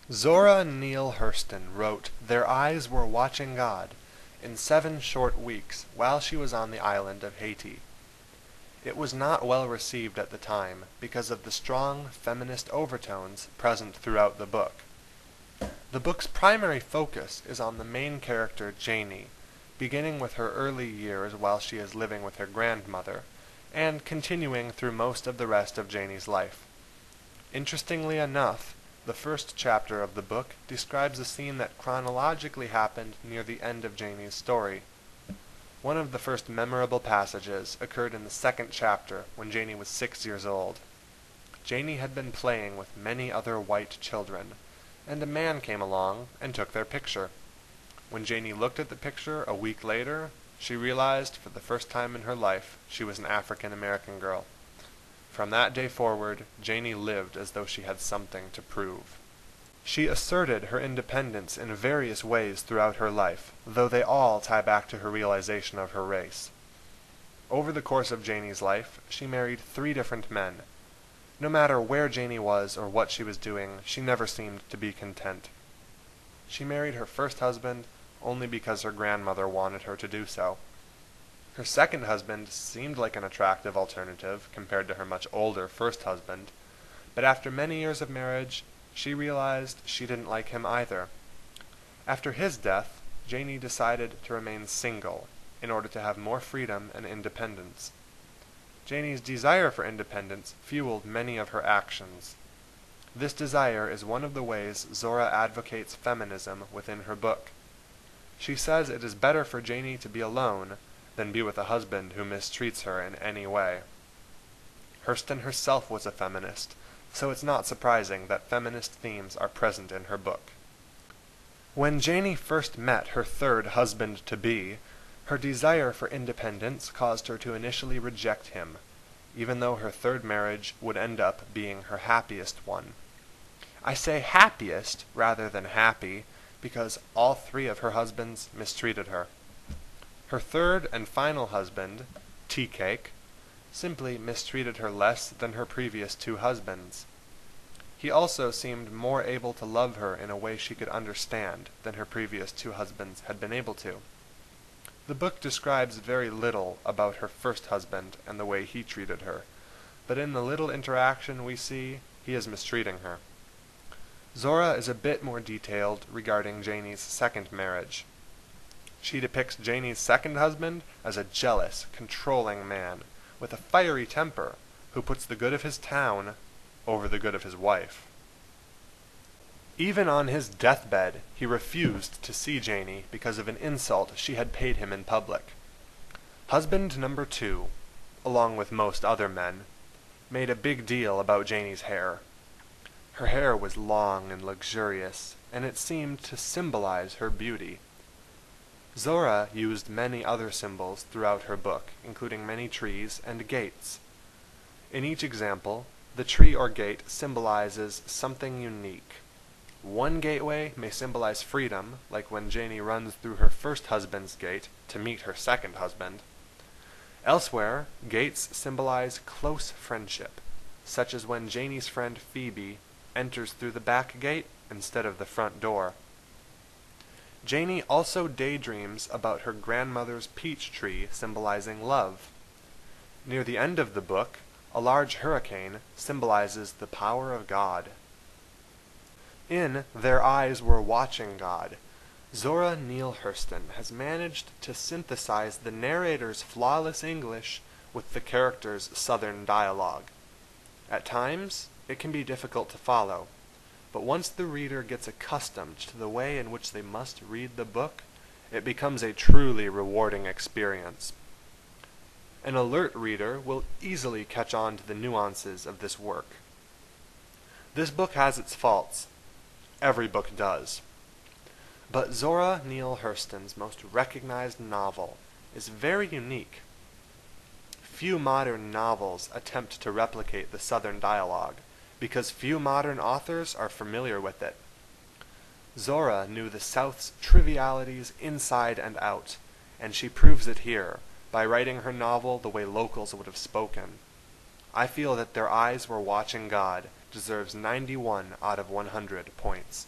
Zora Neale Hurston wrote "Their Eyes Were Watching God" in 7 short weeks while she was on the island of Haiti. It was not well received at the time because of the strong feminist overtones present throughout the book. The book's primary focus is on the main character Janie, beginning with her early years while she is living with her grandmother, and continuing through most of the rest of Janie's life. Interestingly enough, the first chapter of the book describes a scene that chronologically happened near the end of Janie's story. One of the first memorable passages occurred in the second chapter when Janie was 6 years old. Janie had been playing with many other white children, and a man came along and took their picture. When Janie looked at the picture a week later, she realized for the first time in her life she was an African American girl. From that day forward, Janie lived as though she had something to prove. She asserted her independence in various ways throughout her life, though they all tie back to her realization of her race. Over the course of Janie's life, she married 3 different men. No matter where Janie was or what she was doing, she never seemed to be content. She married her first husband only because her grandmother wanted her to do so. Her second husband seemed like an attractive alternative compared to her much older first husband, but after many years of marriage, she realized she didn't like him either. After his death, Janie decided to remain single in order to have more freedom and independence. Janie's desire for independence fueled many of her actions. This desire is one of the ways Zora advocates feminism within her book. She says it is better for Janie to be alone than be with a husband who mistreats her in any way. Hurston herself was a feminist, so it's not surprising that feminist themes are present in her book. When Janie first met her third husband-to-be, her desire for independence caused her to initially reject him, even though her third marriage would end up being her happiest one. I say happiest rather than happy because all 3 of her husbands mistreated her. Her third and final husband, Tea Cake, simply mistreated her less than her previous 2 husbands. He also seemed more able to love her in a way she could understand than her previous 2 husbands had been able to. The book describes very little about her first husband and the way he treated her, but in the little interaction we see, he is mistreating her. Zora is a bit more detailed regarding Janie's second marriage. She depicts Janie's second husband as a jealous, controlling man with a fiery temper who puts the good of his town over the good of his wife. Even on his deathbed, he refused to see Janie because of an insult she had paid him in public. Husband number 2, along with most other men, made a big deal about Janie's hair. Her hair was long and luxurious, and it seemed to symbolize her beauty. Zora used many other symbols throughout her book, including many trees and gates. In each example, the tree or gate symbolizes something unique. One gateway may symbolize freedom, like when Janie runs through her first husband's gate to meet her second husband. Elsewhere, gates symbolize close friendship, such as when Janie's friend Phoebe enters through the back gate instead of the front door. Janie also daydreams about her grandmother's peach tree symbolizing love. Near the end of the book, a large hurricane symbolizes the power of God. In Their Eyes Were Watching God, Zora Neale Hurston has managed to synthesize the narrator's flawless English with the character's Southern dialogue. At times, it can be difficult to follow, but once the reader gets accustomed to the way in which they must read the book, it becomes a truly rewarding experience. An alert reader will easily catch on to the nuances of this work. This book has its faults. Every book does. But Zora Neale Hurston's most recognized novel is very unique. Few modern novels attempt to replicate the Southern dialogue, because few modern authors are familiar with it. Zora knew the South's trivialities inside and out, and she proves it here by writing her novel the way locals would have spoken. I feel that Their Eyes Were Watching God deserves 91 out of 100 points.